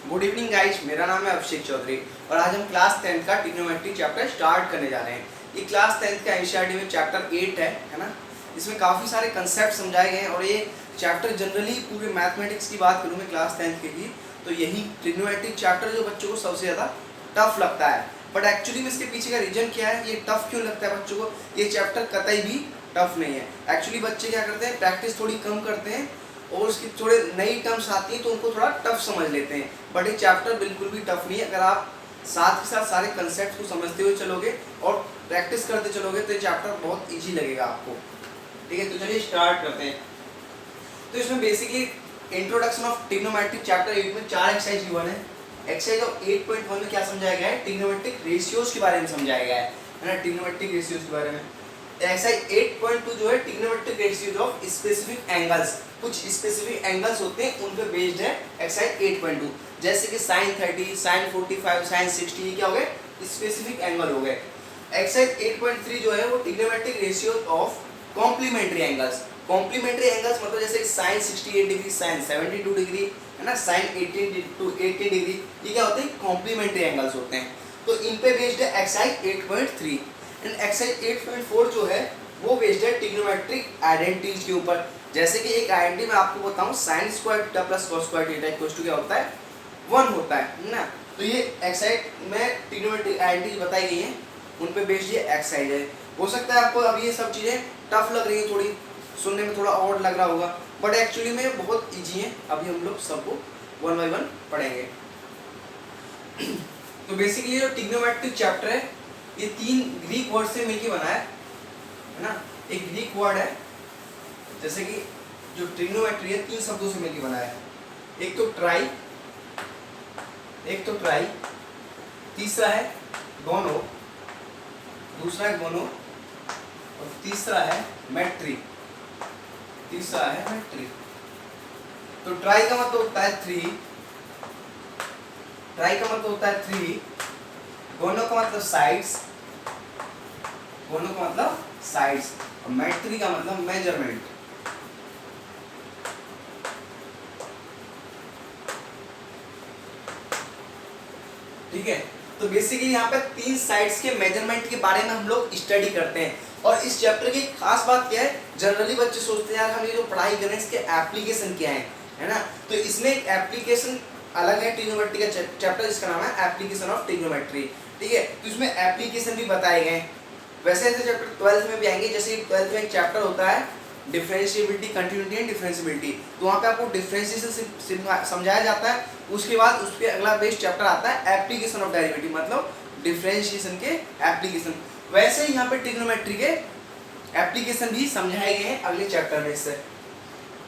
Good evening guys, मेरा नाम है अभिषेक चौधरी और आज हम क्लास 10th का ट्रिग्नोमेट्री चैप्टर स्टार्ट करने जा रहे हैं। ये क्लास 10th का एनसीईआरटी में चैप्टर 8 है ना। इसमें काफ़ी सारे कंसेप्ट समझाए गए हैं और ये चैप्टर जनरली पूरे मैथमेटिक्स की बात करूँ मैं क्लास 10th के लिए तो यही ट्रिग्नोमेट्री चैप्टर जो बच्चों को सबसे ज़्यादा टफ लगता है। बट एक्चुअली में इसके पीछे का रीजन क्या है, ये टफ क्यों लगता है बच्चों को? ये चैप्टर कतई भी टफ नहीं है। एक्चुअली बच्चे क्या करते हैं, प्रैक्टिस थोड़ी कम करते हैं और उसकी थोड़े नई टर्म्स आती हैं तो उनको थोड़ा टफ समझ लेते हैं। बट ये चैप्टर बिल्कुल भी टफ नहीं है। अगर आप साथ के साथ सारे कंसेप्ट को समझते हुए चलोगे और प्रैक्टिस करते चलोगे तो ये चैप्टर बहुत इजी लगेगा आपको। ठीक है, तो चलिए स्टार्ट करते हैं। तो इसमें basically introduction of trigonometric chapter 8 में 4 एक्सरसाइज गिवन है। एक्सरसाइज ऑफ 8.1 में क्या समझाया गया है, ट्रिग्नोमेट्रिक रेशियोज के बारे में समझाया गया है ना, ट्रिग्नोमेट्रिक रेशियोज के बारे में। एक्सरसाइज 8.2 जो है trigonometric ratios of specific angles, कुछ स्पेसिफिक एंगल्स होते हैं उन पे बेस्ड है एक्सरसाइज 8.2। जैसे कि sin 30, sin 45, sin 60, ये क्या हो गए, स्पेसिफिक एंगल हो गए। एक्सरसाइज 8.3 जो है वो trigonometric ratios of complementary angles. Complementary angles मतलब जैसे sin 68 डिग्री, sin 72 डिग्री है ना, sin 80 डिग्री, ये क्या होते हैं, कॉम्प्लीमेंट्री एंगल्स होते हैं। तो इन पे बेस्ड है एक्सरसाइज 8.3। एंड एक्सरसाइज 8.4 जो है वो बेस्ड है ट्रिग्नोमेट्रिक आइडेंटिटीज के ऊपर। जैसे कि एक आइडेंटिटी मैं आपको बताऊं, sin square theta plus cos square theta equals to क्या होता है, 1 होता है ना। तो ये एक्सरसाइज में ट्रिग्नोमेट्रिक आइडेंटिटीज बताई गई हैं, उन पे बेस्ड ये एक्सरसाइज है। हो सकता है आपको अब ये सब चीज़ें टफ लग रही है, थोड़ी सुनने में थोड़ा ऑड लग रहा होगा, बट एक्चुअली में बहुत इजी है। अभी हम लोग सबको 1 बाय 1 पढ़ेंगे। तो बेसिकली जो ट्रिग्नोमेट्रिक चैप्टर है ये 3 ग्रीक वर्ड से मिलकर बना है ना। एक ग्रीक वर्ड है, जैसे कि जो ट्रिग्नोमेट्री है 3 शब्दों से मिलकर बना है। एक तो ट्राई, तीसरा है गोनो, दूसरा है गोनो और तीसरा है मेट्री। तो ट्राई का मतलब होता है 3, गोनो का मतलब साइड्स, और मेट्री का मतलब मेजरमेंट। ठीक है, तो बेसिकली यहाँ पे 3 साइड्स के मेजरमेंट के बारे में हम लोग स्टडी करते हैं। और इस चैप्टर की खास बात क्या है, जनरली बच्चे सोचते हैं यार हम ये जो पढ़ाई कर रहे हैं इसके एप्लीकेशन क्या है ना। तो इसमें एक एप्लीकेशन अलग है ट्रिग्नोमेट्री का चैप्टर, जिसका नाम है एप्लीकेशन ऑफ ट्रिग्नोमेट्री। ठीक है, तो इसमें एप्लीकेशन भी बताए गए हैं। वैसे ऐसे चैप्टर 12th में भी आएंगे, जैसे 12th में एक चैप्टर होता है डिफरेंशिएबिलिटी, कंटिन्यूटी एंड डिफरेंशिएबिलिटी। तो वहाँ पे आपको डिफरेंशिएशन समझाया जाता है। उसके बाद उस पर अगला बेस्ट चैप्टर आता है एप्लीकेशन ऑफ डेरिवेटिव, मतलब डिफरेंशिएशन के एप्लीकेशन। वैसे ही यहाँ पे ट्रिग्नोमेट्री के एप्लीकेशन भी समझाए गए हैं अगले चैप्टर में से।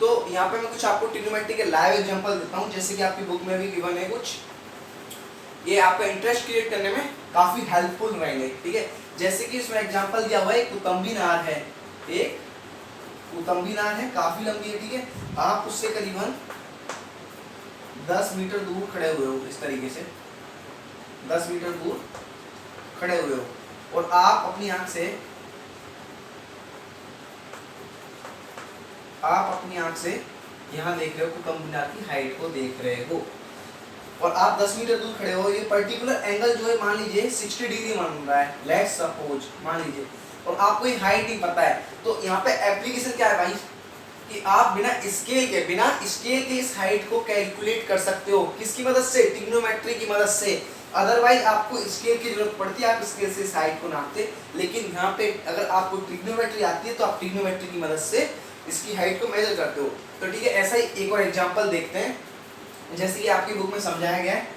तो यहाँ पे मैं कुछ आपको ट्रिग्नोमेट्री के लाइव एग्जांपल देता हूँ, जैसे कि आपकी बुक में भी गिवन है कुछ। ये आपका इंटरेस्ट क्रिएट करने में काफी हेल्पफुल रहेंगे। ठीक है, जैसे कि इसमें एग्जांपल दिया हुआ है, एक कुतुम्बी नहर है, काफी लंबी है। ठीक है, आप उससे करीबन 10 मीटर दूर खड़े हुए हो, इस तरीके से 10 मीटर दूर खड़े हुए हो और आप अपनी आंख से यहाँ देख रहे हो, कुतुब मीनार की हाइट को देख रहे हो और आप 10 मीटर दूर खड़े हो। ये पर्टिकुलर एंगल जो है मान लीजिए 60 डिग्री मान रहा है, लेट्स सपोज मान लीजिए, और आपको ये हाइट नहीं पता है। तो यहाँ पे एप्लीकेशन क्या है भाई, कि आप बिना स्केल के इस हाइट को कैलकुलेट कर सकते हो। किसकी मदद से, ट्रिग्नोमेट्री की मदद से। अदरवाइज आपको स्केल की जरूरत पड़ती है, आप स्केल से इस हाइट को नापते। लेकिन यहाँ पे अगर आपको ट्रिग्नोमेट्री आती है तो आप ट्रिग्नोमेट्री की मदद से इसकी हाइट को मेजर करते हो। तो ठीक है, ऐसा ही एक और एग्जाम्पल देखते हैं। जैसे कि आपकी बुक में समझाया गया है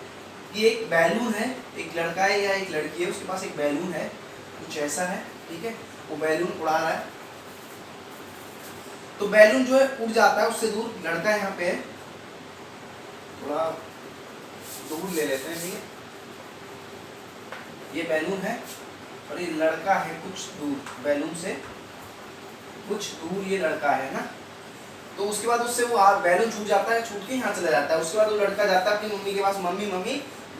कि एक बैलून है, एक लड़का है या एक लड़की है, उसके पास एक बैलून है, कुछ ऐसा है। ठीक है, वो बैलून उड़ा रहा है, तो बैलून जो है उड़ जाता है उससे दूर। लड़का यहाँ पे है, थोड़ा दूर ले लेते हैं। ठीक है, ये बैलून है और ये लड़का है कुछ दूर, बैलून से कुछ दूर ये लड़का है ना। तो उसके बाद उससे वो बैलून छूट जाता है, छूट के यहाँ चला जाता है। उसके बाद वो लड़का जाता है अपनी मम्मी के पास, मम्मी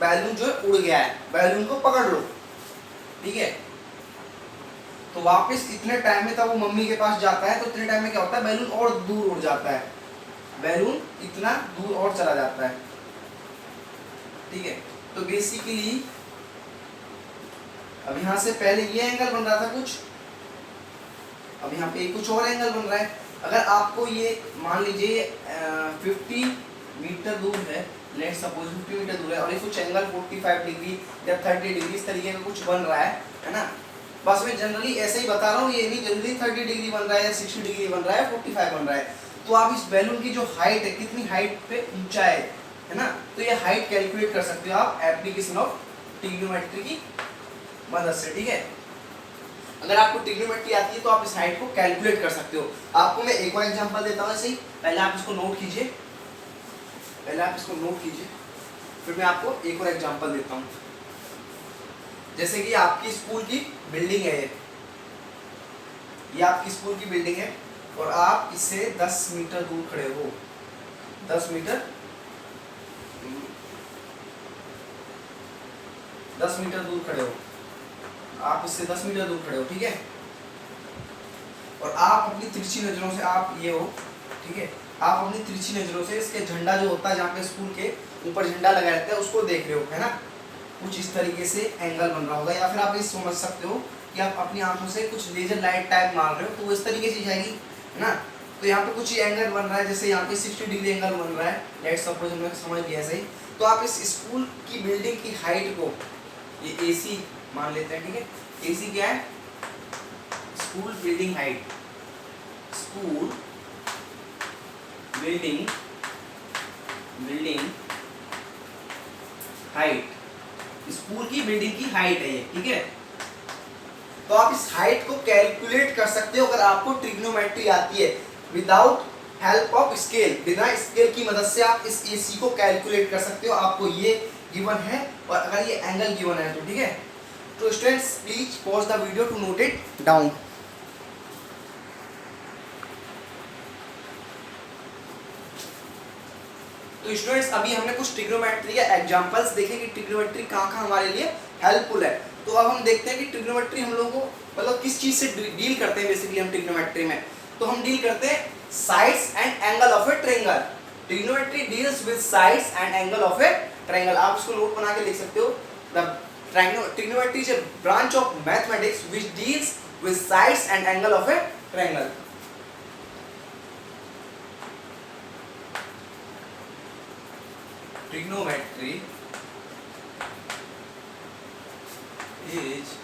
बैलून जो है उड़ गया है, बैलून को पकड़ लो। ठीक है, तो वापस इतने टाइम में तब वो मम्मी के पास जाता है, तो इतने टाइम में क्या होता है, बैलून और दूर उड़ जाता है, बैलून इतना दूर और चला जाता है। ठीक है। तो बेसिकली अब यहाँ से पहले ये एंगल बन रहा था कुछ, अब यहाँ पे कुछ और एंगल बन रहा है। अगर आपको ये मान लीजिए 50 मीटर दूर है, लेट्स सपोज 50 मीटर दूर है, और ये कुछ एंगल 45 डिग्री या 30 डिग्री इस तरीके का कुछ बन रहा है ना। बस मैं जनरली ऐसे ही बता रहा हूँ, ये नहीं जनरली 30 डिग्री बन रहा है या 60 डिग्री बन रहा है, 45 बन रहा है। तो आप इस बैलून की जो हाइट है, कितनी हाइट पे ऊंचा है ना, तो ये हाइट कैलकुलेट कर सकते हो आप एप्लीकेशन ऑफ ट्रिग्नोमेट्री की मदद से, ठीक है। अगर आपको ट्रिग्नोमेट्री आती है तो आप इस हाइट को कैलकुलेट कर सकते हो। आपको मैं एक और एग्जांपल देता हूँ, सही। पहले आप इसको नोट कीजिए, फिर मैं आपको एक और एग्जांपल देता हूँ। जैसे कि आपकी स्कूल की बिल्डिंग है, ये आपकी स्कूल की बिल्डिंग है और आप इससे 10 मीटर दूर खड़े हो, 10 मीटर दूर खड़े हो, आप इससे 10 मीटर दूर खड़े हो, ठीक है। और आप अपनी तिरछी नजरों से, आप ये हो, ठीक है, आप अपनी तिरछी नजरों से इसके झंडा जो होता है, जहाँ पे स्कूल के ऊपर झंडा लगाया रहता है, उसको देख रहे हो, है ना। कुछ इस तरीके से एंगल बन रहा होगा, या फिर आप ये समझ सकते हो कि आप अपनी आंखों से कुछ लेजर लाइट टाइप मार रहे हो, तो वो इस तरीके से जाएगी, है ना। तो यहाँ पे कुछ एंगल बन रहा है, जैसे यहाँ पे 60 डिग्री एंगल बन रहा है, लेट्स सपोज, हमने समझ लिया सही। तो आप इस स्कूल की बिल्डिंग की हाइट को, ये AC मान लेते हैं, ठीक है। AC क्या है? School building height, school building height, school की बिल्डिंग की हाइट है ये, ठीक है। तो आप इस हाइट को कैलकुलेट कर सकते हो अगर आपको ट्रिग्नोमेट्री आती है, विदाउट हेल्प ऑफ स्केल, बिना स्केल की मदद से आप इस AC को कैलकुलेट कर सकते हो। आपको ये गिवन है और अगर ये एंगल गिवन है तो, ठीक है। तो students please pause the video to note it down. तो स्टूडेंट्स अभी हमने कुछ ट्रिग्नोमेट्री के एग्जांपल्स देखे कि ट्रिग्नोमेट्री कहाँ हमारे लिए हेल्पफुल है। तो अब हम देखते हैं कि ट्रिग्नोमेट्री हम लोगों को मतलब किस चीज से डील करते हैं। बेसिकली हम ट्रिग्नोमेट्री में तो हम डील करते हैं sides and angle of A triangle. Trigonometry deals with sides and angle of A triangle. आप इसको नोट बना के लिख सकते हो। The trigonometry is a branch of mathematics which deals with sides and angle of a triangle. Trigonometry is a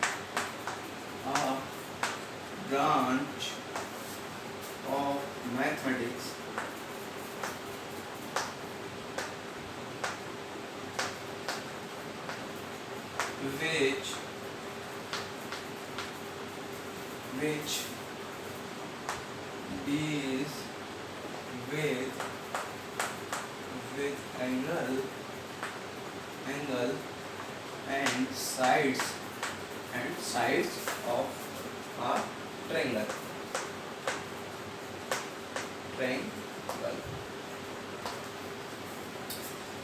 branch of mathematics which deals with angle and sides of a triangle.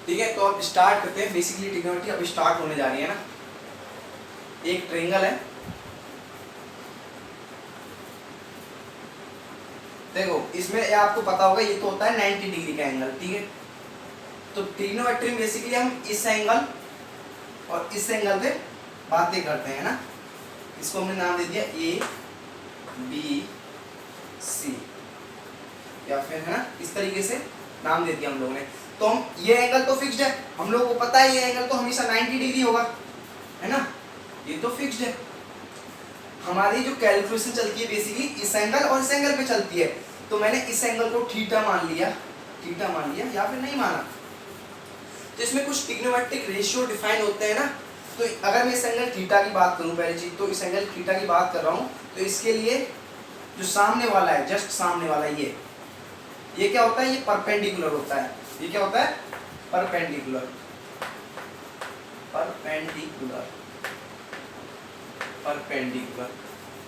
ठीक है, तो अब start करते हैं। Basically trigonometry अब start होने जा रही है ना। एक ट्रायंगल है, देखो इसमें आपको पता होगा ये तो होता है 90 डिग्री का एंगल, ठीक है। तो ट्रिग्नोमेट्री में बेसिकली हम इस एंगल और इस एंगल पे बातें करते हैं ना। इसको हमने नाम दे दिया ABC, या फिर है ना इस तरीके से नाम दे दिया हम लोगों ने। तो हम ये एंगल तो फिक्स्ड है, हम लोगों को पता है ये एंगल तो हमेशा 90 डिग्री होगा, है ना, ये तो फिक्स्ड है। हमारी जो कैलकुलेशन चलती है बेसिकली इस एंगल और इस एंगल पे चलती है। तो मैंने इस एंगल को थीटा मान लिया या फिर नहीं माना। तो इसमें कुछ ट्रिग्नोमेट्रिक रेशियो डिफाइन होते हैं ना। तो अगर मैं इस एंगल थीटा की बात करूं, पहली चीज तो इस एंगल थीटा की बात कर रहा हूं, तो इसके लिए जो सामने वाला है, जस्ट सामने वाला ये क्या होता है, ये परपेंडिकुलर होता है। ये क्या होता है, परपेंडिकुलर।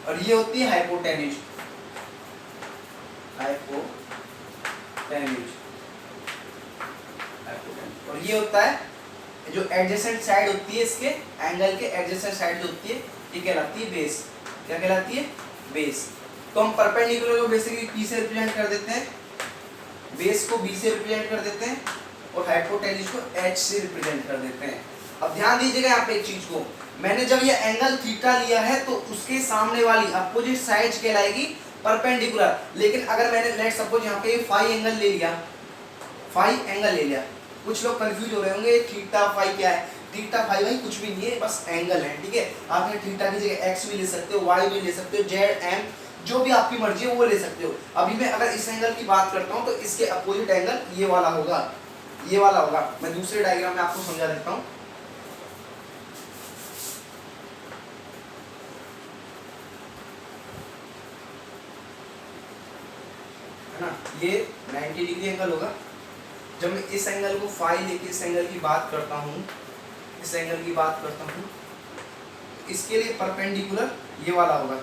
और ये होती है हाइपोटेन्यूज। और ये होता है जो एडजेसेंट साइड होती है, इसके एंगल के एडजेसेंट साइड जो होती है, ये कहलाती है बेस। क्या कहलाती है, बेस। तो हम परपेंडिकुलर को बेसिकली P से रिप्रेजेंट कर देते हैं, बेस को B से रिप्रेजेंट कर देते हैं, और हाइपोटेन्यूज को h से रिप्रेजेंट कर देते हैं। अब ध्यान दीजिएगा यहाँ पे एक चीज को, मैंने जब ये एंगल थीटा लिया है तो उसके सामने वाली अपोजिट साइड कहलाएगी परपेंडिकुलर। लेकिन अगर मैंने लेट सपोज यहाँ पे फाई एंगल ले लिया, फाई एंगल ले लिया, कुछ लोग कंफ्यूज हो रहे होंगे थीटा फाई क्या है। थीटा फाई भाई कुछ भी नहीं है, बस एंगल है, ठीक है। आपने थीटा की जगह एक्स भी ले सकते हो, वाई भी ले सकते हो, जेड एम जो भी आपकी मर्जी है वो ले सकते हो। अभी मैं अगर इस एंगल की बात करता हूँ तो इसके अपोजिट एंगल ये वाला होगा, ये वाला होगा। मैं दूसरे डायग्राम में आपको समझा देता हूँ। है ना, ये 90 डिग्री एंगल होगा। जब मैं इस एंगल को फाई लेके इस एंगल की बात करता हूँ, इस एंगल की बात करता हूँ, इसके लिए परपेंडिकुलर ये वाला होगा,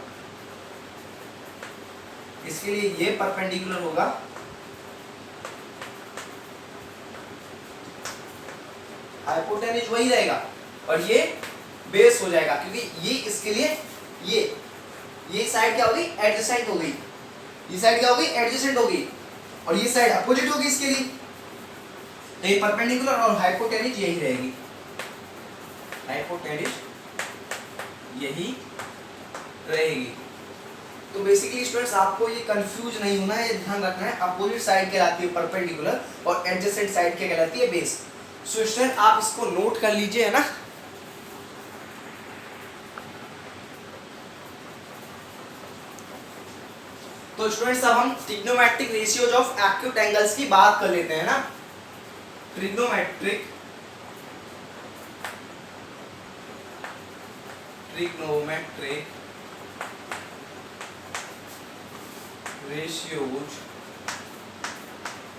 इसके लिए ये परपेंडिकुलर होगा, हाइपोटेन्यूज वही रहेगा और ये बेस हो जाएगा, क्योंकि ये इसके लिए ये साइड क्या होगी, एडजेसेंट हो गई, ये साइड क्या होगी, एडजेसेंट होगी, और ये साइड अपोजिट होगी इसके लिए। तो ये परपेंडिकुलर और हाइपोटेन्यूज यही रहेगी, हाइपोटेन्यूज यही रहेगी। तो बेसिकली स्टूडेंट्स आपको ये कंफ्यूज नहीं होना है, ये ध्यान रखना है, अपोजिट साइड कहलाती है परपेंडिकुलर और एडजेसेंट साइड क्या कहलाती है, बेस। सो स्टूडेंट आप इसको नोट कर लीजिए, है ना। तो स्टूडेंट्स अब हम trigonometric ratios of acute angles की बात कर लेते हैं ना। Trigonometric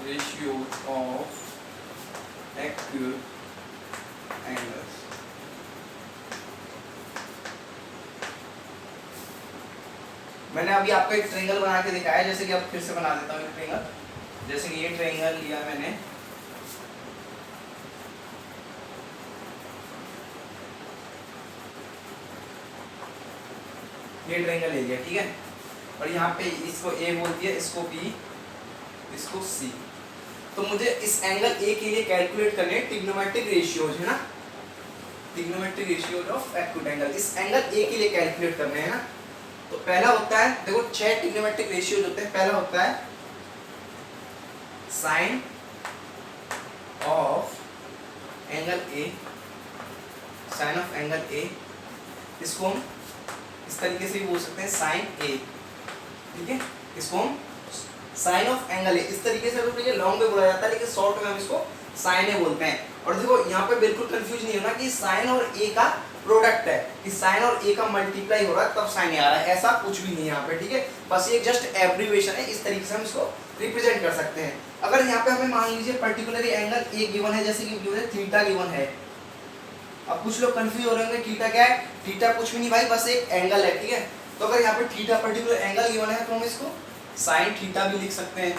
ratios of acute angles। मैंने अभी आपको एक ट्रायंगल बना के दिखाया है, जैसे कि अब फिर से बना देता हूँ एक ट्रायंगल। जैसे कि ये ट्रायंगल लिया मैंने, ये ट्रायंगल ले लिया, ठीक है। और यहाँ पे इसको ए बोलती है, इसको बी, इसको सी। तो मुझे इस एंगल ए के लिए कैलकुलेट करने ट्रिग्नोमेट्रिक रेशियोज, है ना, trigonometric ratios of acute angle. इस एंगल ए के लिए कैलकुलेट करने हैं ना। तो पहला होता है, देखो 6 ट्रिग्नोमेट्रिक रेशियोज होते हैं। पहला होता है sine of angle A, sine of angle A, इसको हम इस तरीके से भी बोल सकते हैं साइन ए, ठीक है। इसको हम साइन ऑफ एंगल ए इस तरीके से तो ये लॉन्ग में बोला जाता है, लेकिन शॉर्ट में हम इसको साइन ए बोलते हैं। और देखो यहाँ पे बिल्कुल कंफ्यूज नहीं होना कि साइन और ए का प्रोडक्ट है, कि साइन और ए का मल्टीप्लाई हो रहा है तब साइन ए आ रहा है, ऐसा कुछ भी नहीं है यहाँ पे, ठीक है। बस ये जस्ट एब्रीविएशन है, इस तरीके से हम इसको रिप्रेजेंट कर सकते हैं। अगर यहाँ पे हमें मान लीजिए पर्टिकुलरली एंगल ए गिवन है, जैसे कि गिवन है थीटा गिवन है। अब कुछ लोग कंफ्यूज हो रहे होंगे थीटा क्या है, थीटा कुछ भी नहीं भाई, बस एक एंगल है, ठीक है। तो अगर यहाँ पे थीटा पर्टिकुलर एंगल गिवन है तो हम इसको साइन थीटा भी लिख सकते हैं।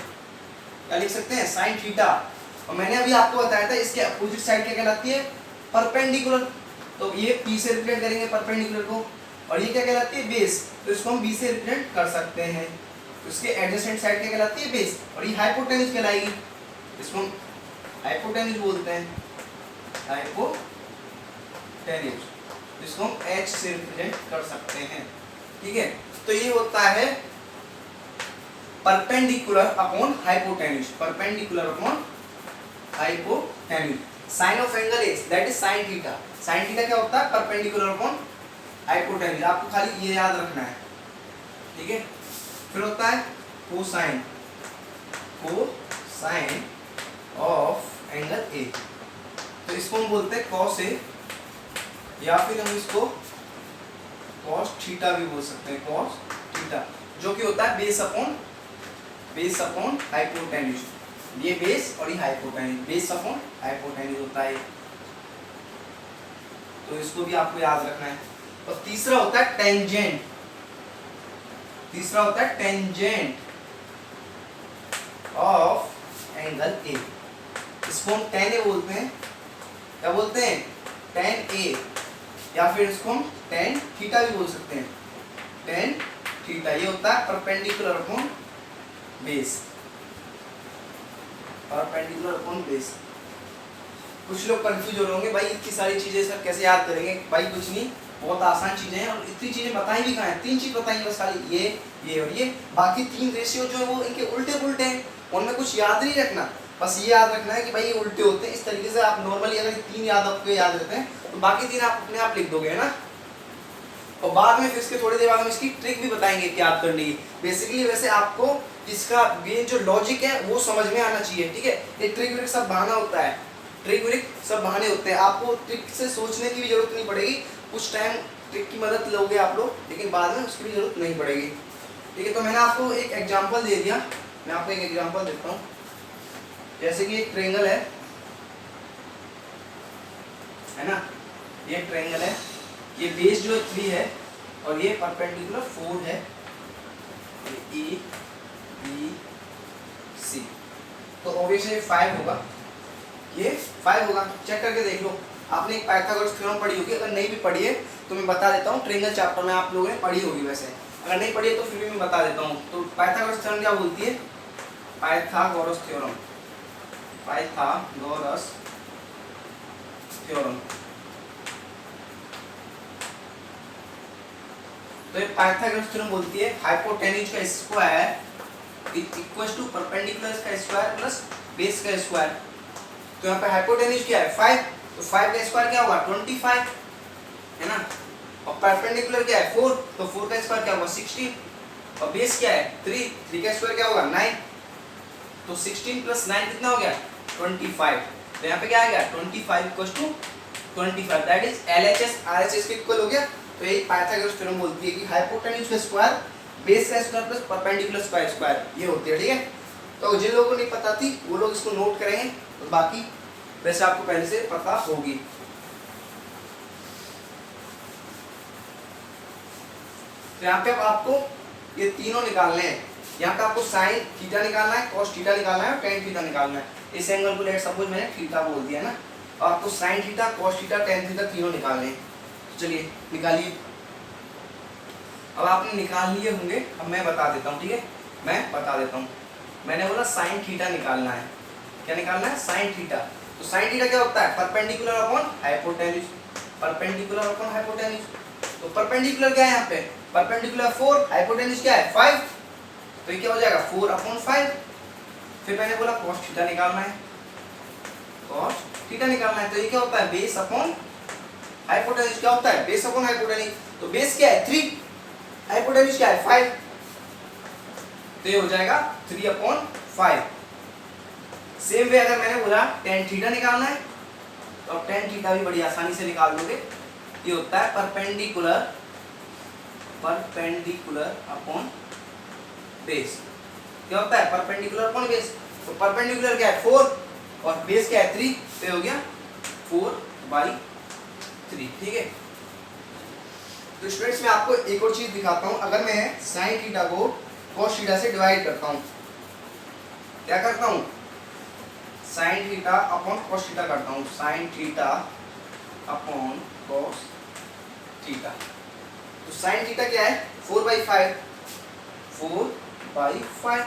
क्या लिख सकते हैं, साइन थीटा। और मैंने अभी आपको बताया था इसके अपोजिट साइड क्या कहलाती है, परपेंडिकुलर। तो ये पी से रिप्रेजेंट करेंगे परपेंडिकुलर को, और ये क्या कहलाती है, बेस। तो इसको हम बी से रिप्रेजेंट कर सकते हैं। तो इसके एडजेसेंट साइड क्या कहलाती है, बेस, और ये हाइपोटेन्यूज कहलाएगी, इसको हम हाइपोटेन्यूज बोलते हैं, हाइपोटेन्यूज। इसको हम एच से रिप्रेजेंट कर सकते हैं, ठीक है। तो ये होता है perpendicular upon hypotenuse, perpendicular upon hypotenuse. Sine of angle A that is sine theta. Sine theta क्या होता है, परपेंडिकुलर अपॉन हाइपोटेन्यूज। आपको खाली ये याद रखना है, ठीक है। फिर होता है कोसाइन, कोसाइन ऑफ एंगल ए। तो इसको हम बोलते हैं कॉस ए, या फिर हम इसको कॉस थीटा भी बोल सकते हैं, कॉस थीटा, जो कि होता है बेस अपॉन हाइपोटेन्यूज। ये बेस और ये हाइपोटेन्यूज, बेस अपॉन हाइपोटेन्यूज होता है। तो इसको भी आपको याद रखना है। और तीसरा होता है टेंजेंट, तीसरा होता है टेंजेंट ऑफ एंगल ए। इसको हम टेन ए बोलते हैं, क्या बोलते हैं, टेन ए, या फिर इसको हम टेन थीटा भी बोल सकते हैं, टेन थीटा। ये होता है perpendicular upon base, perpendicular upon base. कुछ लोग कंफ्यूज हो रहे होंगे भाई इतनी सारी चीजें सर कैसे याद करेंगे। भाई कुछ नहीं, बहुत आसान चीजें हैं और इतनी चीजें बताई भी कहाँ है, 3 चीज बताई बस खाली, ये और ये। बाकी 3 रेशियो जो है वो इनके उल्टे पुल्टे हैं, उनमें कुछ याद नहीं रखना। बस ये याद रखना है कि भाई ये उल्टे होते हैं। इस तरीके से आप नॉर्मली अगर 3 याद आपको याद रहते हैं तो बाकी 3 आप अपने आप लिख दोगे, है ना। और बाद में फिर इसके थोड़ी देर बाद हम इसकी ट्रिक भी बताएंगे क्या याद करने की। बेसिकली वैसे आपको इसका मेन जो लॉजिक है वो समझ में आना चाहिए, ठीक है। ये ट्रिक व्रिक सब बहाना होता है, ट्रिक व्रिक सब बहाने होते हैं। आपको ट्रिक से सोचने की भी जरूरत नहीं पड़ेगी, कुछ टाइम ट्रिक की मदद लोगे आप लोग, लेकिन बाद में उसकी भी जरूरत नहीं पड़ेगी, ठीक है। तो मैंने आपको एक एग्जाम्पल दे दिया, मैं आपको एक एग्जाम्पल देता हूँ। जैसे कि एक ट्रायंगल है ना, ये ट्रायंगल है, ये बेस जो 3 है और ये परपेंडिकुलर 4 है, ए बी सी, तो ऑब्वियसली 5 होगा, ये 5 होगा। चेक करके देख लो, आपने एक पाइथागोरस थ्योरम पढ़ी होगी, अगर नहीं भी पढ़ी है तो मैं बता देता हूँ। ट्रायंगल चैप्टर में आप लोगों ने पढ़ी होगी, वैसे अगर नहीं पढ़ी है तो फिर भी मैं बता देता हूँ। तो पाइथागोरस थ्योरम क्या बोलती है, पाइथागोरस थ्योरम, पाइथागोरस थ्योरम। तो ये पाइथागोरस थ्योरम बोलती है हाइपोटेन्यूज का स्क्वायर इक्वल्स टू परपेंडिकुलर का स्क्वायर प्लस बेस का स्क्वायर। तो यहाँ पे हाइपोटेन्यूज क्या है 5, तो 5 का स्क्वायर क्या होगा 25, है ना। और परपेंडिकुलर क्या है 4, तो 4 का स्क्वायर क्या होगा 16, और बेस क्या है 3, 3 का स्क्वायर क्या होगा 9, तो 16 प्लस 9 कितना हो गया 25। तो यहाँ पे क्या आ गया 25 equals to 25, that is LHS RHS के इक्वल हो गया। तो यही पाइथागोरस थ्योरम बोलती है कि हाइपोटेन्यूज का स्क्वायर बेस का स्क्वायर प्लस परपेंडिकुलर का स्क्वायर ये होती है, ठीक है। तो जिन लोगों को नहीं पता थी वो लोग इसको नोट करेंगे, तो बाकी वैसे आपको पहले से पता होगी। तो यहाँ पे अब आपको ये तीनों निकालने हैं। यहाँ पे आपको साइन थीटा निकालना है, कॉस थीटा निकालना है और टेन थीटा निकालना है। इस एंगल को लेट सपोज मैंने थीटा बोल दिया ना, और आपको sine theta, cos theta, tan theta तीनों निकालने हैं। चलिए निकालिए। अब आपने निकाल लिए होंगे, अब मैं बता देता हूँ, ठीक है, मैं बता देता हूँ। मैंने बोला साइन थीटा निकालना है, क्या निकालना है साइन थीटा। तो साइन थीटा क्या होता है perpendicular upon hypotenuse, perpendicular upon hypotenuse. तो परपेंडिकुलर क्या है यहाँ पे परपेंडिकुलर 4, हाइपोटेन्यूज क्या है 5, तो ये क्या हो जाएगा 4 अपॉन 5। फिर मैंने बोला कॉस थीटा निकालना है, कॉस थीटा निकालना है, तो ये क्या होता है बेस अपॉन हाइपोटेन्यूज, क्या होता है बेस अपॉन हाइपोटेन्यूज। तो बेस क्या है 3, हाइपोटेन्यूज क्या है 5, तो ये हो जाएगा 3 अपॉन 5। सेम वे अगर मैंने बोला टेन थीटा निकालना है, तो अब टेन थीटा भी बड़ी आसानी से निकाल दोगे। ये होता है परपेंडिकुलर, परपेंडिकुलर अपॉन बेस। क्या होता है परपेंडिकुलर अपॉन बेस, तो परपेंडिकुलर क्या है 4 और बेस क्या है 3, तो हो गया 4/3, ठीक है। तो स्टूडेंट्स मैं आपको एक और चीज दिखाता हूं। अगर मैं साइन थीटा को कॉस थीटा से डिवाइड करता हूं, क्या करता हूं sign theta upon cos theta करता हूं, sign theta upon cos theta. तो साइन थीटा क्या है 4/5, 4/5,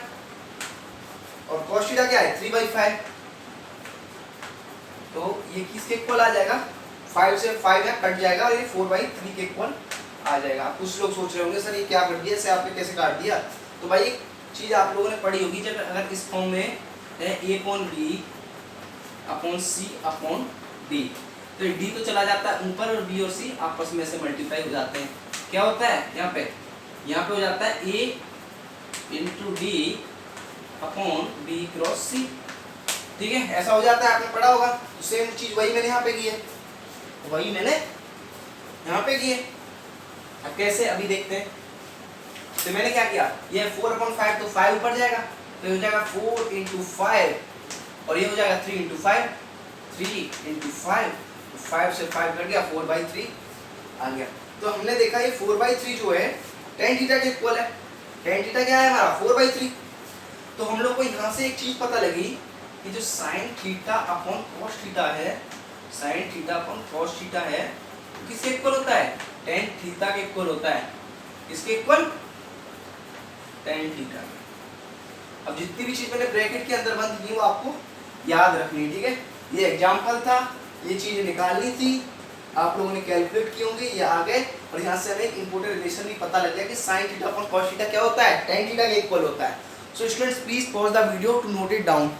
और कॉस थीटा क्या है 3/5। तो ये किसके इक्वल आ जाएगा 5 से 5 है कट जाएगा और ये 4/3 के इक्वल आ जाएगा। कुछ लोग सोच रहे होंगे सर ये क्या कर दिया, इसे आपने कैसे काट दिया। तो भाई एक चीज आप लोगों ने पढ़ी होगी, जब अगर इस फॉर्म में A/B upon C upon D, तो D तो चला जाता है ऊपर और B और C आपस में से मल्टीप्लाई हो जाते हैं। क्या होता है यहाँ पे हो जाता है A into D upon B cross C, ठीक है, ऐसा हो जाता है, आपने पढ़ा होगा। तो सेम चीज वही मैंने यहाँ पे की है, वही मैंने यहाँ पे की है। अब कैसे अभी देखते हैं। तो मैंने क्या किया, ये 4/5 तो 5 ऊपर जाएगा, तो हो जाएगा 4 इंटू 5, और ये हो जाएगा 3 इंटू 5, 3 इंटू 5, 5 से 5 कट गया 4/3 आ गया। तो हमने देखा ये 4/3 जो है टेन थीटा के इक्वल है। टेन थीटा क्या है हमारा 4/3। तो हम लोग को यहाँ से एक चीज पता लगी कि जो sine theta upon cos theta है, sine theta upon cos theta है, तो किसके इक्वल होता है टेन थीटा के इक्वल होता है। किसके इक्वल टेन थीटा। अब जितनी भी चीज मैंने ब्रैकेट के अंदर बंद की वो आपको याद रखनी है, ठीक है। ये एग्जाम्पल था, ये चीज़ निकालनी थी, आप लोगों ने कैलकुलेट की होंगी, ये आ गए। और यहाँ से हमें एक इंपॉर्टेंट रिलेशन भी पता लग गया कि sine theta upon cos theta क्या होता है, टेन थीटा के इक्वल होता है। So students please pause the video to note it down.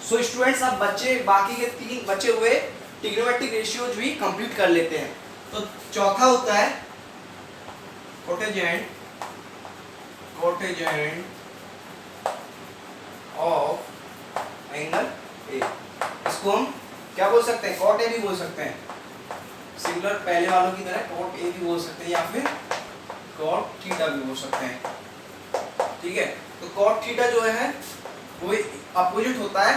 So students अब बच्चे बाकी के 3 बचे हुए ट्रिग्नोमेट्रिक रेशियोज भी कंप्लीट कर लेते हैं। तो चौथा होता है कोटेजेंट ऑफ एंगल ए। इसको हम क्या बोल सकते हैं, कॉट ए भी बोल सकते हैं, सिंगुलर पहले वालों की तरह कॉट ए भी बोल सकते हैं या फिर कॉट थीटा भी बोल सकते हैं। ठीक है, तो कॉट थीटा जो है वो अपोजिट होता है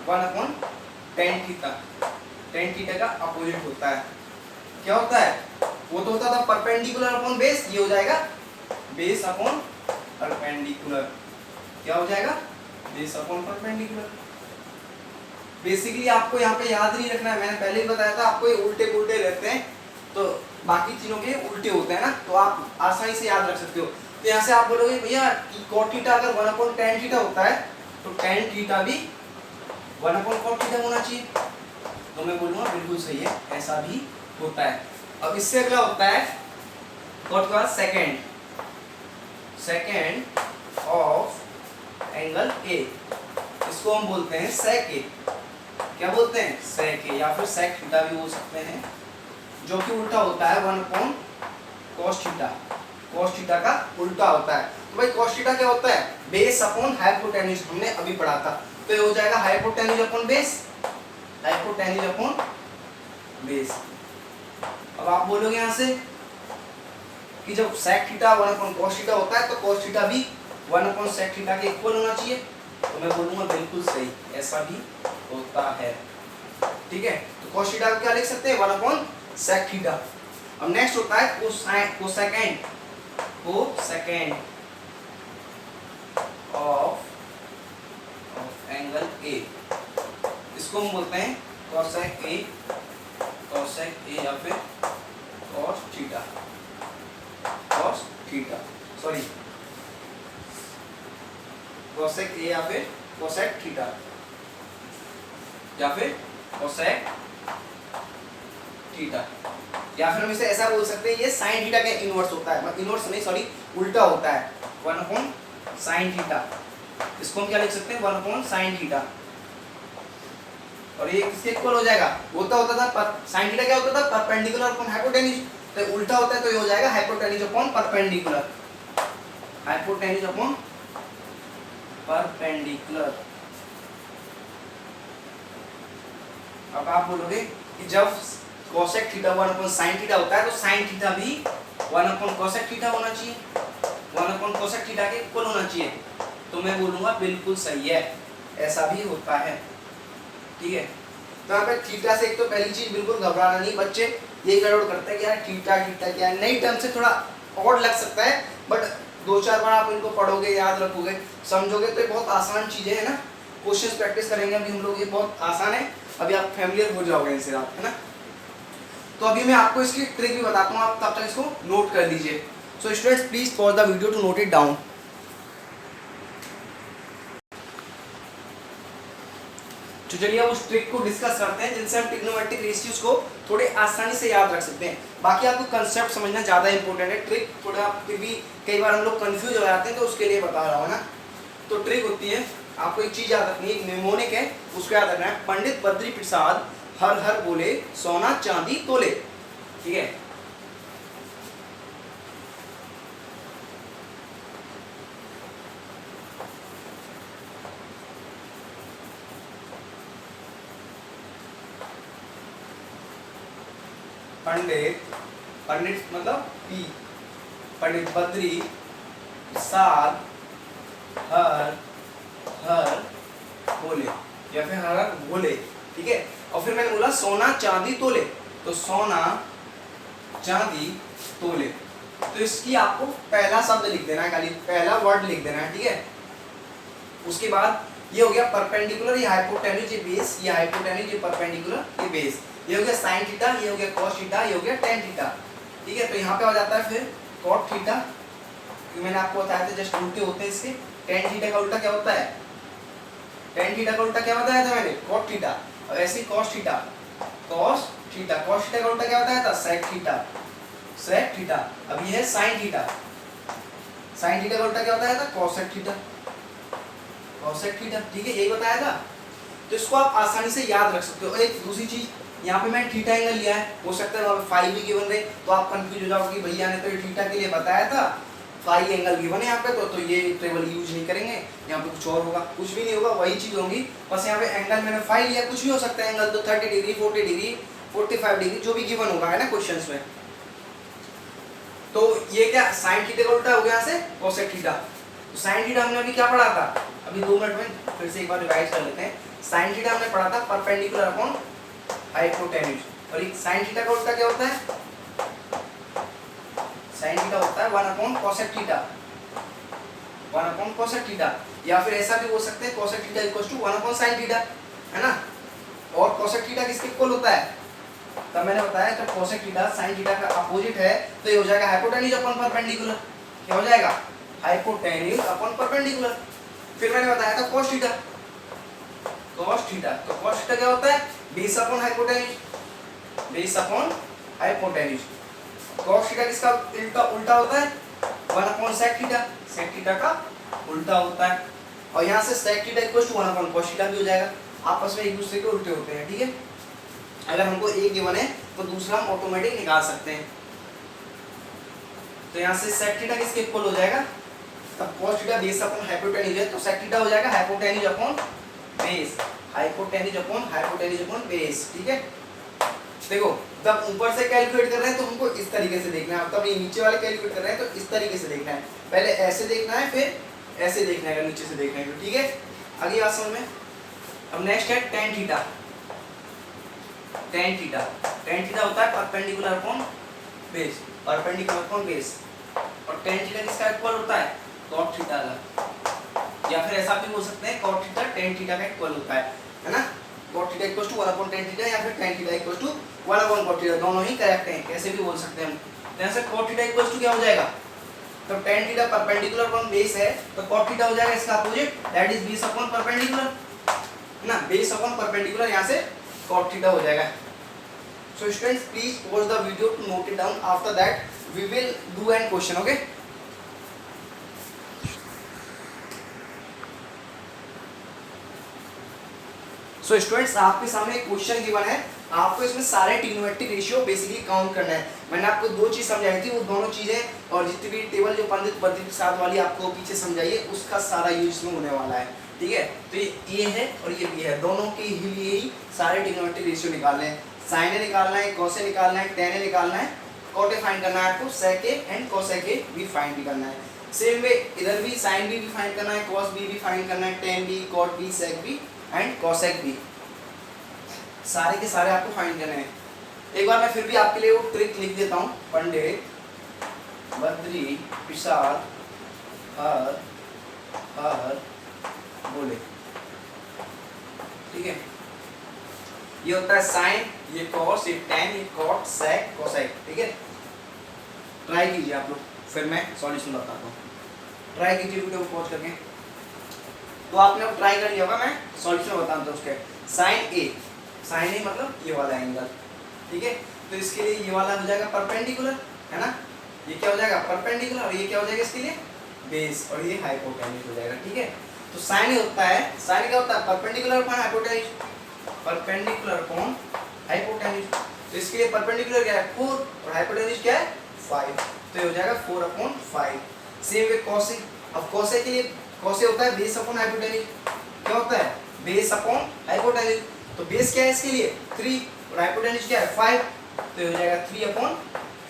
1/tan थीटा। tan थीटा का अपोजिट होता है, क्या होता है, वो तो होता था परपेंडिकुलर अपॉन बेस, ये हो जाएगा बेस अपॉन परपेंडिकुलर। क्या हो जाएगा, बेस अपॉन परपेंडिकुलर। बेसिकली आपको यहाँ पे याद नहीं रखना है, मैंने पहले ही बताया था आपको, ये उल्टे पुल्टे रहते हैं तो बाकी चीजों के उल्टे होते हैं ना, तो आप आसानी से याद रख सकते हो। तो यहाँ से आप बोलोगे भैया cot थीटा अगर 1/tan थीटा होता है तो tan थीटा भी 1/cot थीटा होना चाहिए। तो मैं बोलूँगा बिल्कुल सही है, ऐसा भी होता है। अब इससे अगला होता है cot का सेकेंड ऑफ एंगल ए, इसको हम बोलते हैं sec ए। क्या बोलते हैं, sec ए, या फिर sec थीटा भी बोल सकते हैं, जो कि उल्टा होता है 1/cos थीटा। cos थीटा का उल्टा होता है। तो भाई cos थीटा क्या होता है, बेस अपॉन हाइपोटेन्यूज, हमने अभी पढ़ा था। तो ये हो जाएगा hypotenuse upon base, hypotenuse upon base. अब आप बोलोगे यहाँ से कि जब sec थीटा 1/cos थीटा होता है तो cos थीटा भी 1/sec थीटा के इक्वल होना चाहिए। तो मैं बोलूँगा बिल्कुल सही, ऐसा भी होता है। ठीक है, तो cos थीटा को क्या लिख सकते हैं, 1/sec थीटा। अब नेक्स्ट होता है कोसेकेंड ऑफ एंगल ए, इसको हम बोलते हैं cosec ए या फिर cos थीटा, सॉरी cosec ए या फिर cosec थीटा या फिर cosec थीटा, या फिर हम इसे ऐसा बोल सकते हैं ये sin थीटा का इनवर्स होता है, इनवर्स नहीं सॉरी उल्टा होता है 1/sin थीटा। इसको हम क्या लिख सकते हैं, 1/sin थीटा। और ये किसके इक्वल हो जाएगा, होता था sin थीटा क्या होता था, परपेंडिकुलर अपॉन हाइपोटेन्यूज, तो उल्टा होता है तो ये हो जाएगा hypotenuse upon perpendicular, hypotenuse upon perpendicular. अब आप बोलोगे कि जब cosec थीटा 1/sin थीटा होता है तो sin थीटा भी 1/cosec थीटा होना चाहिए, 1/cosec थीटा के इक्वल होना चाहिए। तो मैं बोलूँगा बिल्कुल सही है, ऐसा भी होता है। ठीक है, तो यहाँ पे थीटा से एक तो पहली चीज बिल्कुल घबराना नहीं, बच्चे यही गड़बड़ करते हैं कि यार थीटा क्या है, नई टर्म से थोड़ा ऑड लग सकता है, बट 2-4 बार आप इनको पढ़ोगे, याद रखोगे, समझोगे तो ये बहुत आसान चीजें है ना। क्वेश्चंस प्रैक्टिस करेंगे अभी हम लोग, ये बहुत आसान है, अभी आप फैमिलियर हो जाओगे इनसे आप, है ना। तो अभी मैं आपको इसकी ट्रिक भी बताता हूँ, आप तब तक इसको नोट कर लीजिए। So students please pause the video to note it down. तो चलिए अब उस ट्रिक को डिस्कस करते हैं जिनसे हम ट्रिग्नोमेट्रिक रेशियोज को थोड़े आसानी से याद रख सकते हैं। बाकी आपको कंसेप्ट समझना ज़्यादा इंपॉर्टेंट है, ट्रिक थोड़ा फिर भी कई बार हम लोग कंफ्यूज हो जाते हैं, तो उसके लिए बता रहा हूँ ना। तो ट्रिक होती है, आपको एक चीज़ याद रखनी है, एक निमोनिक है, उसको याद रखना है, पंडित बद्री प्रसाद हर हर बोले सोना चांदी तोले। ठीक है, पंडित मतलब पी, पंडित बद्री प्रसाद हर बोले या फिर हर बोले। ठीक है, और फिर मैंने बोला सोना चांदी तोले, तो सोना चांदी तोले। तो इसकी आपको पहला शब्द लिख देना है, खाली पहला वर्ड लिख देना है। ठीक है, उसके बाद ये हो गया परपेंडिकुलर, ये हाइपोटेन्यूज, ये बेस, ये हाइपोटेन्यूज, ये परपेंडिकुलर, ये बेस, ये हो गया साइन थीटा, ये हो गया cos थीटा, ये हो गया tan थीटा। ठीक है, तो यहाँ पे आ जाता है फिर कॉट थीटा, क्योंकि मैंने आपको बताया था जस्ट उल्टे होते हैं इसके। टेन थीटा का उल्टा क्या होता है, टेन थीटा का उल्टा क्या बताया था मैंने, कॉट थीटा। और ऐसे ही cos theta, cos theta, cos theta का उल्टा क्या बताया था, सेक थीटा, सेक थीटा। अब ये है साइन थीटा, साइन थीटा का उल्टा क्या बताया था, कोसेक थीटा, कोसेक थीटा। ठीक है, यही बताया था। तो इसको आप आसानी से याद रख सकते हो। एक दूसरी चीज, यहाँ पे मैंने थीटा एंगल लिया है, हो सकता है वहाँ पे फाई भी गिवन रहे, तो आप कंफ्यूज हो जाओगे कि भैया ने तो ये थीटा के लिए बताया था, फाई एंगल गिवन है यहाँ पे, तो ये टेबल यूज नहीं करेंगे, यहाँ पे कुछ और होगा। कुछ भी नहीं होगा, वही चीज होगी, बस यहाँ पे एंगल मैंने फाई लिया, कुछ भी हो सकता है एंगल, तो 30 डिग्री, 40 डिग्री, 45 डिग्री, जो भी गिवन होगा है ना क्वेश्चंस में। तो ये क्या, साइन थीटा का उल्टा हो गया यहाँ से कोसेक थीटा। तो साइन थीटा हमने अभी क्या पढ़ा था, अभी 2 मिनट में फिर से एक बार रिवाइज कर लेते हैं। साइन थीटा हमने पढ़ा था परपेंडिकुलर अपॉन हाइपोटेन्यूज, और एक साइन थीटा का उल्टा क्या होता है, साइन थीटा होता है 1 upon cosec theta, 1 upon cosec theta. या फिर ऐसा भी बोल सकते हैं cosec theta equals to 1 upon sine theta, है ना। और कोसेक थीटा किसके इक्वल होता है, तब मैंने बताया जब कोसेक थीटा साइन थीटा का अपोजिट है तो ये हो जाएगा हाइपोटेन्यूज अपॉन परपेंडिकुलर। क्या हो जाएगा, हाइपोटेन्यूज अपॉन परपेंडिकुलर। फिर मैंने बताया था cos थीटा, cos थीटा, तो cos थीटा क्या होता है, base upon hypotenuse, base upon hypotenuse. cos theta किसका उल्टा होता है, 1 upon sec theta, sec theta का उल्टा होता है। और यहाँ से sec theta equal to 1 upon cos theta भी हो जाएगा, आपस में एक दूसरे के उल्टे होते हैं। ठीक है, अगर हमको एक गिवन है तो दूसरा हम ऑटोमेटिक निकाल सकते हैं। तो यहाँ से sec थीटा किसके इक्वल हो जाएगा, तब cos theta base upon hypotenuse है, तो sec थीटा हो जाएगा hypotenuse upon base, hypotenuse upon base. ठीक है, देखो जब ऊपर से कैलकुलेट कर रहे हैं तो हमको इस तरीके से देखना है, तब ये नीचे वाले कैलकुलेट कर रहे हैं तो इस तरीके से देखना है, पहले ऐसे देखना है फिर ऐसे देखना है, अगर नीचे से देखना है तो। ठीक है, अगली बात समझ में। अब नेक्स्ट है tan theta, tan theta, tan theta होता है perpendicular upon base, perpendicular upon base. और tan थीटा किसका इक्वल होता है, cot थीटा का, या फिर ऐसा भी बोल सकते हैं cot थीटा tan थीटा का इक्वल होता है ना। cot theta equals to 1 upon tan theta, या फिर tan theta equals to 1 upon cot theta, दोनों ही करेक्ट हैं, कैसे भी बोल सकते हैं हम। तो यहाँ से cot थीटा इक्वल्स टू क्या हो जाएगा, तो tan theta perpendicular upon base है, तो cot थीटा हो जाएगा इसका opposite, that is base upon perpendicular, ना, बेस अपॉन परपेंडिकुलर, यहाँ से cot थीटा हो जाएगा। So students, please pause the video to note it down. After that, we will do an question. Okay? So students, आपके सामने एक question given है, आपको इसमें सारे ट्रिग्नोमेट्रिक रेशियो बेसिकली काउंट करना है। मैंने आपको 2 चीज समझाई थी, वो दोनों चीजें और जितनी भी टेबल जो पंडित वर्धित प्रसाद वाली आपको पीछे समझाई है, उसका सारा यूज इसमें होने वाला है। ठीक है, तो ये है और ये भी है, दोनों के लिए ही सारे ट्रिग्नोमेट्रिक रेशियो निकालने हैं। साइन ए निकालना है, कॉस ए निकालना है, टेन ए निकालना है, कॉट ए फाइंड करना है आपको, सेक ए एंड कोसेक ए भी फाइंड भी करना है। सेम वे इधर भी साइन बी भी फाइंड करना है, कॉस बी भी फाइंड करना है, tan B, cot B, sec B and cosec B, सारे के सारे आपको फाइंड करने हैं। एक बार मैं फिर भी आपके लिए वो ट्रिक लिख देता हूँ, पंडित बद्री प्रसाद हर बोले। ठीक है, ये होता है साइन, ये कॉस, ये टेन, ये कॉट, सेक, कोसेक। ठीक है, ट्राई कीजिए आप लोग, फिर मैं सॉल्यूशन बताता हूँ। ट्राई कीजिए वीडियो को पॉज करके। तो आपने अब ट्राई कर लिया होगा, मैं सॉल्यूशन बताता हूँ उसके। साइन ए, साइन ए मतलब ये वाला एंगल। ठीक है, तो इसके लिए ये वाला हो जाएगा परपेंडिकुलर, है ना, ये क्या हो जाएगा परपेंडिकुलर, और ये क्या हो जाएगा इसके लिए बेस, और ये हाइपोटेन्यूज हो जाएगा। ठीक है, तो साइन ए होता है, साइन क्या होता है perpendicular upon hypotenuse, perpendicular upon hypotenuse. तो इसके लिए परपेंडिकुलर क्या है 4 और हाइपोटेन्यूज क्या है 5, तो ये हो जाएगा 4 upon 5। Same way cos A, अब कॉस ए के लिए कॉस ए होता है बेस अपॉन हाइपोटेन्यूज, क्या होता है बेस अपॉन हाइपोटेन्यूज। तो बेस क्या है इसके लिए 3 और हाइपोटेन्यूज क्या है 5, तो ये हो जाएगा 3 अपॉन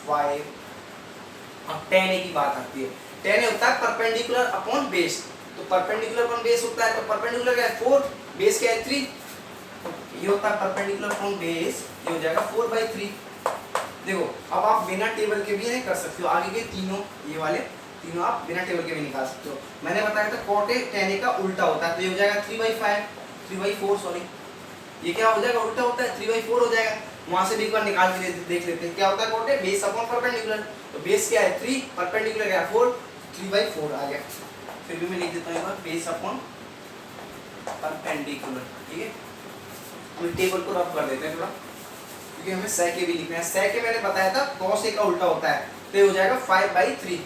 5। अब tan a की बात आती है, tan a होता है परपेंडिकुलर अपॉन बेस, तो परपेंडिकुलर अपॉन बेस होता है, तो परपेंडिकुलर क्या है 4, बेस क्या है 3, तो ये होता है परपेंडिकुलर अपॉन बेस, ये हो जाएगा 4/3। देखो अब आप बिना टेबल के भी नहीं कर सकते हो, आगे के तीनों ये वाले तीनों आप बिना टेबल के भी निकाल सकते हो। मैंने बताया था cot a tan a का उल्टा होता है, तो ये हो जाएगा 3/5, 3/4 सॉरी, ये क्या हो जाएगा उल्टा होता है 3/4 हो जाएगा, वहां से भी एक बार निकाल के देख लेते हैं क्या होता है कोटे बेस अपॉन परपेंडिकुलर। तो बेस क्या है 3, परपेंडिकुलर क्या है 4, 3/4 आ गया। फिर भी मैं लिख देता हूँ एक बार बेस अपॉन परपेंडिकुलर। ठीक है, हम टेबल को रब कर देते हैं थोड़ा, क्योंकि हमें sec a भी लिखना है। sec a मैंने बताया था cos a का उल्टा होता है, तो ये हो जाएगा 5/3।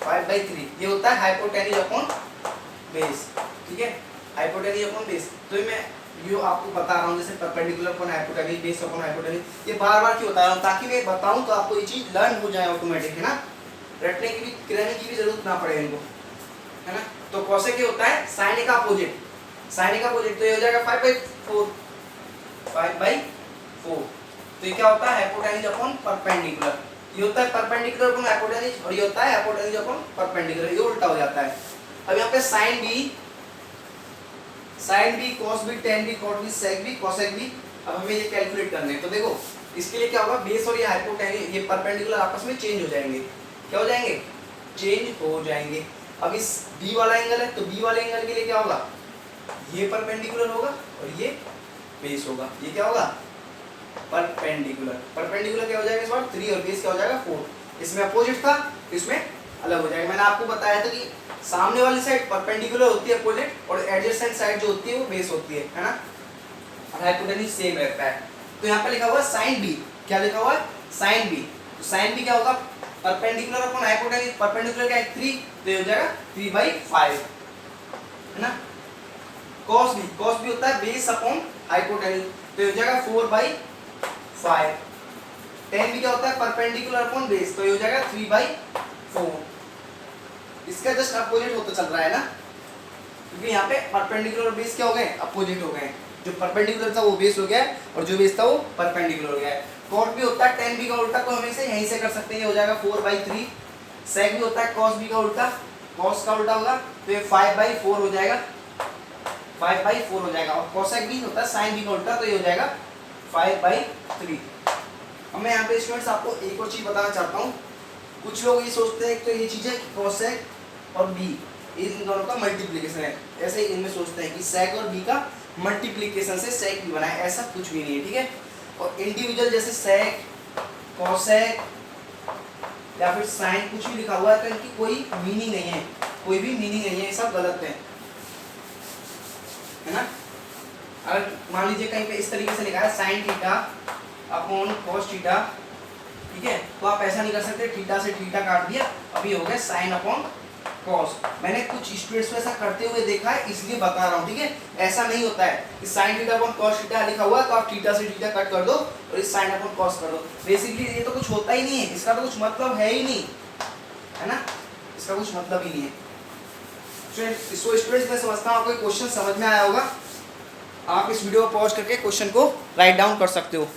5/3 ये होता है हाइपोटेन्यूज अपॉन बेस। ठीक है, हाइपोटेन्यूज अपॉन बेस। तो मैं ये आपको बता रहा हूँ जैसे perpendicular upon hypotenuse, base upon hypotenuse, ये बार-बार क्यों बता रहा हूँ ताकि मैं बताऊँ तो आपको ये चीज लर्न हो जाए ऑटोमेटिक, है ना, रटने की भी रहने की भी जरूरत ना पड़े इनको, है ना। तो cos a क्या होता है sin a का अपोजिट, sin a का अपोजिट, तो ये हो जाएगा 5/4। 5/4 तो ये क्या होता है हाइपोटेन्यूज अपॉन परपेंडिकुलर। ये होता है परपेंडिकुलर अपॉन हाइपोटेन्यूज और ये होता है हाइपोटेन्यूज अपॉन परपेंडिकुलर, ये उल्टा हो जाता है। अब यहाँ पे sin b cos b tan b cot b sec b cosec b, अब हमें ये कैलकुलेट करने हैं। तो देखो इसके लिए क्या होगा, बेस और ये हाइपोटेन्यूज ये परपेंडिकुलर आपस में चेंज हो जाएंगे। क्या हो जाएंगे, चेंज हो जाएंगे। अब इस b वाला एंगल है तो b वाले एंगल के लिए क्या होगा, ये परपेंडिकुलर होगा और ये बेस होगा। ये क्या होगा परपेंडिकुलर। परपेंडिकुलर क्या हो जाएगा इस बार 3 और बेस क्या हो जाएगा 4। इसमें अपोजिट था, इसमें अलग हो जाएगा। मैंने आपको बताया था कि सामने वाली साइड परपेंडिकुलर होती है अपोजिट, और एडजेसेंट साइड जो होती है वो बेस होती है ना, और हाइपोटेन्यूज सेम रहता है। तो यहाँ पे लिखा हुआ है sin b, क्या लिखा हुआ है sin b। तो sin b क्या होगा परपेंडिकुलर अपॉन हाइपोटेन्यूज, परपेंडिकुलर क्या है 3, तो ये हो जाएगा 3/5, है ना। cos b होता है बेस अपॉन हाइपोटेन्यूज, तो ये हो जाएगा 4/5। tan b क्या होता है परपेंडिकुलर अपॉन बेस, तो ये हो जाएगा 3/4। इसका जस्ट अपोजिट होता चल रहा है ना, क्योंकि यहाँ पे परपेंडिकुलर और बेस क्या हो गए अपोजिट हो गए। जो परपेंडिकुलर था वो बेस हो गया है और जो बेस था वो परपेंडिकुलर हो गया है। cot भी होता है tan b का उल्टा, तो हम इसे यहीं से कर सकते हैं, ये हो जाएगा 4/3। sec भी होता है cos b का उल्टा, cos का उल्टा होगा तो ये 5/4 हो जाएगा, 5/4 हो जाएगा। और cosec भी होता है sin b का उल्टा, तो ये हो जाएगा 5/3। अब मैं यहाँ पे स्टूडेंट्स आपको एक और चीज बताना चाहता हूँ। कुछ लोग ये सोचते हैं तो ये चीज है कि cosec और b इन दोनों का मल्टीप्लिकेशन है, ऐसे ही इनमें सोचते हैं कि sec और b का मल्टीप्लिकेशन से sec भी बना है, ऐसा कुछ भी नहीं है। ठीक है, और इंडिविजुअल जैसे sec, cosec या फिर sin कुछ भी लिखा हुआ है तो इनकी कोई मीनिंग नहीं है, कोई भी मीनिंग नहीं है, ये सब गलत है ना। अगर मान लीजिए कहीं पे इस तरीके से लिखा है sin theta upon cos theta, ठीक है, तो आप ऐसा नहीं कर सकते थीटा से थीटा काट दिया, अभी हो गया sin अपॉन cos। मैंने कुछ स्टूडेंट्स को ऐसा करते हुए देखा है, इसलिए बता रहा हूँ। ठीक है, ऐसा नहीं होता है कि sin theta upon cos theta लिखा हुआ है तो आप थीटा से थीटा कट कर दो और इस sin अपॉन cos कर दो। बेसिकली ये तो कुछ होता ही नहीं है, इसका तो कुछ मतलब है ही नहीं, है ना, इसका कुछ मतलब ही नहीं है। इसको स्टूडेंट्स मैं समझता हूँ आपको क्वेश्चन समझ में आया होगा। आप इस वीडियो को पॉज करके क्वेश्चन को राइट डाउन कर सकते हो।